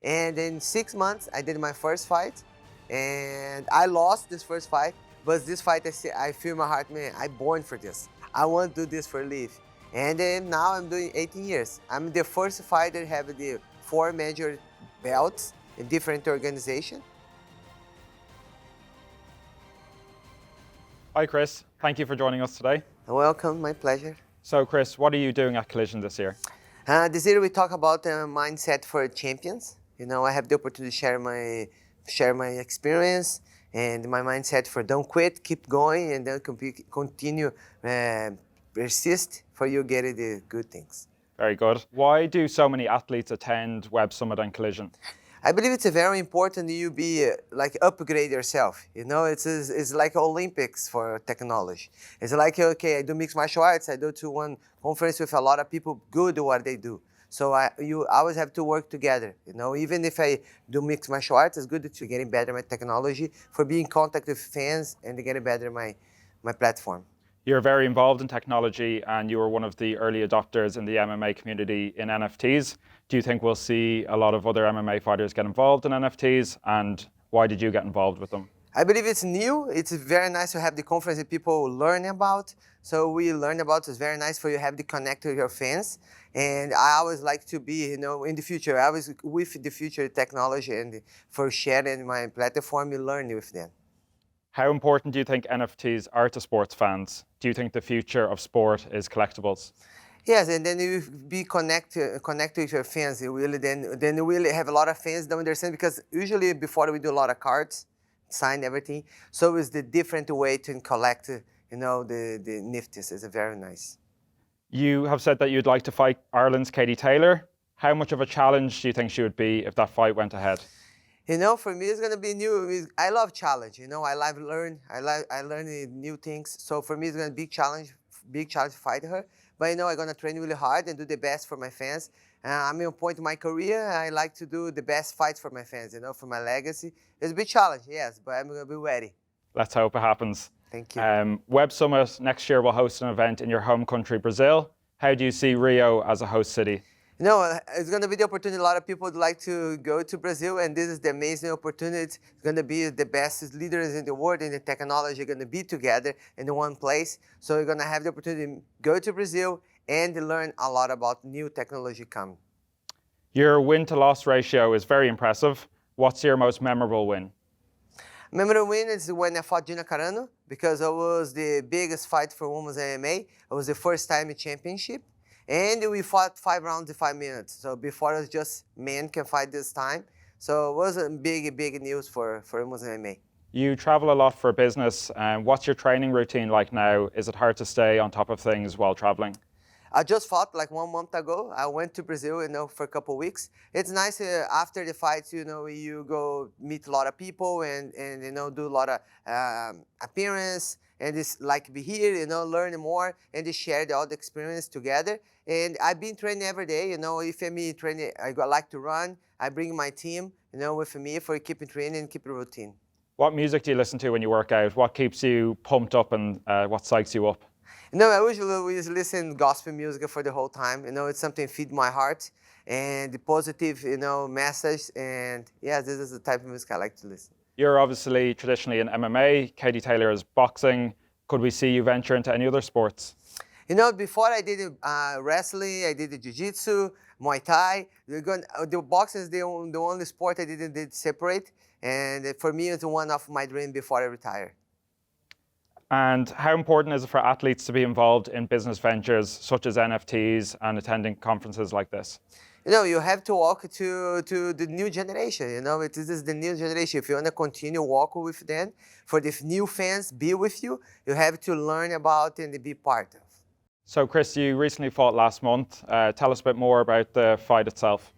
And in 6 months, I did my first fight, and I lost this first fight. But this fight, I feel in my heart, man, I'm born for this. I want to do this for a live. And then now I'm doing 18 years. I'm the first fighter to have the 4 major belts in different organizations. Hi, Cris. Thank you for joining us today. Welcome, my pleasure. So, Cris, what are you doing at Collision this year? This year we talk about mindset for champions. I have the opportunity to share my experience and my mindset for don't quit, keep going, and then continue, persist for you getting the good things. Very good. Why do so many athletes attend Web Summit and Collision? I believe it's very important that you be upgrade yourself. It's like Olympics for technology. It's like, okay, I do mixed martial arts. I go to one conference with a lot of people good at what they do. So you always have to work together. Even if I do mixed martial arts, it's good to getting better my technology for being in contact with fans and getting better my platform. You're very involved in technology and you were one of the early adopters in the MMA community in NFTs. Do you think we'll see a lot of other MMA fighters get involved in NFTs, and why did you get involved with them? I believe it's new. It's very nice to have the conference that people learn about. So we learn about it's very nice for you to have the connect with your fans. And I always like to be, in the future. I was with the future technology and for sharing my platform, you learn with them. How important do you think NFTs are to sports fans? Do you think the future of sport is collectibles? Yes, and then you be connect with your fans. You really then you really have a lot of fans don't understand, because usually before we do a lot of cards, sign everything. So it's the different way to collect, the nifties. It's very nice. You have said that you'd like to fight Ireland's Katie Taylor. How much of a challenge do you think she would be if that fight went ahead? For me, it's gonna be new. I love challenge. I love learn. I learn new things. So for me, it's gonna be big challenge to fight her. But I'm gonna train really hard and do the best for my fans. I'm in a point in my career. I like to do the best fights for my fans. For my legacy. It's a big challenge, yes, but I'm gonna be ready. Let's hope it happens. Thank you. Web Summit next year will host an event in your home country, Brazil. How do you see Rio as a host city? It's going to be the opportunity. A lot of people would like to go to Brazil, and this is the amazing opportunity. It's going to be the best leaders in the world in the technology are going to be together in one place. So you're going to have the opportunity to go to Brazil and learn a lot about new technology coming. Your win-to-loss ratio is very impressive. What's your most memorable win? Memorable win is when I fought Gina Carano, because it was the biggest fight for women's MMA. It was the first time in championship. And we fought 5 rounds in 5 minutes. So before it was just men can fight this time. So it was a big news for women's MMA. You travel a lot for business. What's your training routine like now? Is it hard to stay on top of things while traveling? I just fought like 1 month ago. I went to Brazil, for a couple of weeks. It's nice after the fights, you go meet a lot of people and do a lot of appearance. And it's like be here, learn more and just share all the experience together. And I've been training every day, if I'm training, I like to run. I bring my team, with me for keeping training and keep a routine. What music do you listen to when you work out? What keeps you pumped up and what psychs you up? I usually always listen gospel music for the whole time. It's something feed my heart and the positive, message. And yeah, this is the type of music I like to listen. You're obviously traditionally in MMA. Katie Taylor is boxing. Could we see you venture into any other sports? Before I did wrestling, I did the jiu-jitsu, Muay Thai. The boxing is the only sport I did separate. And for me, it's one of my dreams before I retire. And how important is it for athletes to be involved in business ventures such as NFTs and attending conferences like this? You have to walk to the new generation. This is the new generation. If you want to continue walking with them, for the new fans be with you, you have to learn about and be part of. So, Cris, you recently fought last month. Tell us a bit more about the fight itself.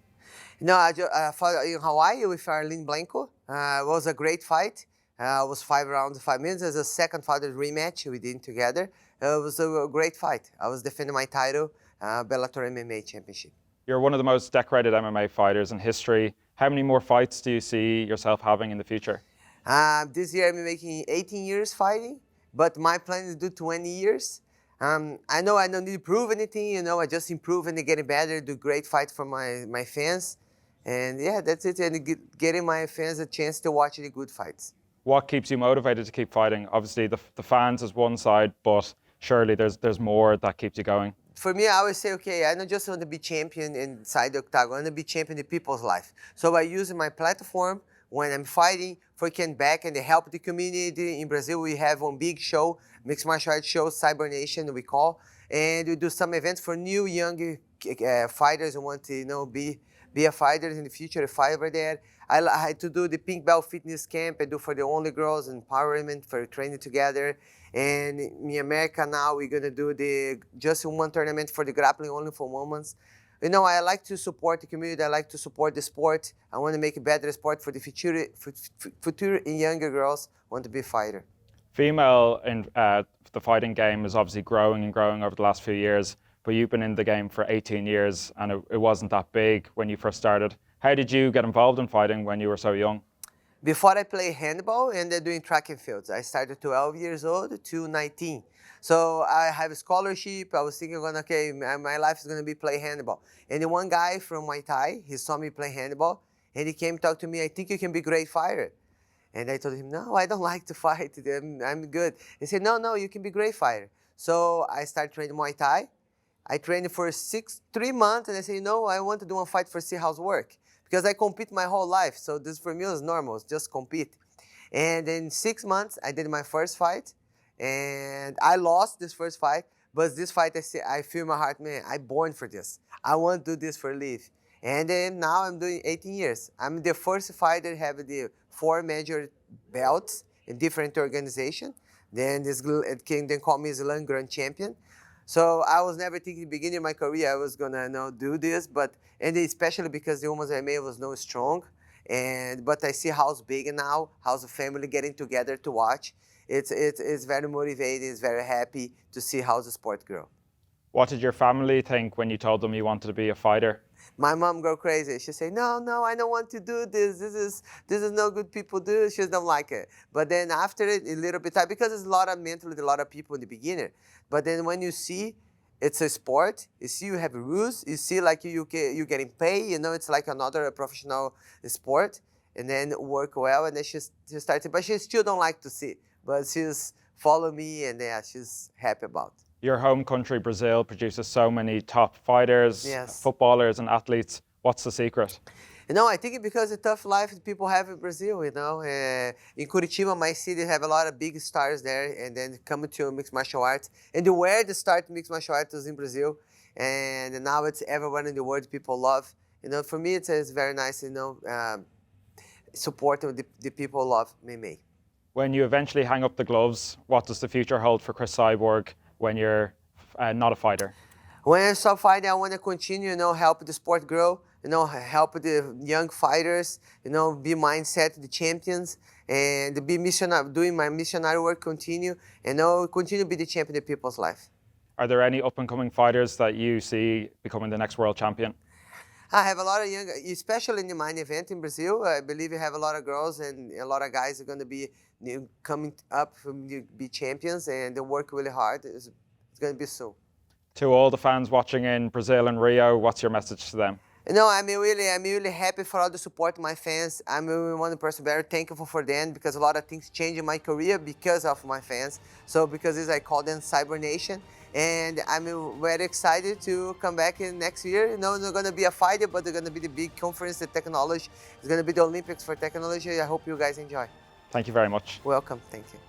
I fought in Hawaii with Arlene Blanco. It was a great fight. It was 5 rounds, 5 minutes. It was a second fight rematch we did together. It was a great fight. I was defending my title, Bellator MMA Championship. You're one of the most decorated MMA fighters in history. How many more fights do you see yourself having in the future? This year I'm making 18 years fighting, but my plan is to do 20 years. I know I don't need to prove anything, I just improve and getting better, do great fights for my fans. And yeah, that's it. And getting my fans a chance to watch the good fights. What keeps you motivated to keep fighting? Obviously, the fans is one side, but surely there's more that keeps you going. For me, I always say, okay, I don't just want to be champion inside the octagon. I want to be champion in people's life. So I use my platform when I'm fighting for can back and help the community. In Brazil, we have one big show, mixed martial arts show, Cyborg Nation, we call, and we do some events for new young fighters who want to be a fighter in the future, a fighter there. I had to do the pink belt fitness camp I do for the only girls empowerment for training together. And in America now we're gonna do the just one tournament for the grappling only for women. I like to support the community. I like to support the sport. I want to make a better sport for the future younger girls who want to be a fighter. Female in the fighting game is obviously growing and growing over the last few years, but you've been in the game for 18 years and it wasn't that big when you first started. How did you get involved in fighting when you were so young? Before I played handball and then doing track and fields. I started 12 years old to 19. So I have a scholarship. I was thinking, okay, my life is going to be play handball. And the one guy from Muay Thai, he saw me play handball and he came talk to me, I think you can be a great fighter. And I told him, no, I don't like to fight. I'm good. He said, no, you can be a great fighter. So I started training Muay Thai. I trained for 3 months and I said, I want to do one fight for see how's work. Because I compete my whole life, so this for me was normal, just compete. And in 6 months, I did my first fight, and I lost this first fight, but this fight, I feel in my heart, man, I'm born for this. I want to do this for a live. And then now I'm doing 18 years. I'm the first fighter to have the 4 major belts in different organizations. Then this king then called me Zealand Grand Champion. So I was never thinking at the beginning of my career I was gonna do this, and especially because the women's MMA was no strong, but I see how's big now, how's the family getting together to watch. It's very motivating. It's very happy to see how the sport grow. What did your family think when you told them you wanted to be a fighter? My mom go crazy. She say, no, I don't want to do this. This is no good people do. She don't like it. But then after it, a little bit, because it's a lot of mentally, a lot of people in the beginning. But then when you see it's a sport, you see you have rules, you see like you're getting paid, it's like another professional sport, and then work well, and then she started, but she still don't like to see, but she's follow me, and yeah, she's happy about it. Your home country, Brazil, produces so many top fighters, yes, footballers and athletes. What's the secret? I think because the tough life people have in Brazil, in Curitiba, my city, have a lot of big stars there, and then coming to mixed martial arts. And where they start mixed martial arts was in Brazil, and now it's everyone in the world people love. For me, it's very nice, support the people love me. When you eventually hang up the gloves, what does the future hold for Cris Cyborg when you're not a fighter? When I stop fighting, I want to continue, help the sport grow, help the young fighters, be mindset, the champions, and be missionary, doing my missionary work, continue, and continue to be the champion in people's life. Are there any up-and-coming fighters that you see becoming the next world champion? I have a lot of young, especially in the mine event in Brazil. I believe you have a lot of girls and a lot of guys are going to be coming up to be champions, and they work really hard. It's going to be so. To all the fans watching in Brazil and Rio, what's your message to them? I'm really happy for all the support of my fans. I'm one person very thankful for them because a lot of things changed in my career because of my fans. So because this, I call them Cyborg Nation. And I'm very excited to come back in next year. It's not going to be a fighter, but they're going to be the big conference, the technology. It's going to be the Olympics for technology. I hope you guys enjoy. Thank you very much. Welcome. Thank you.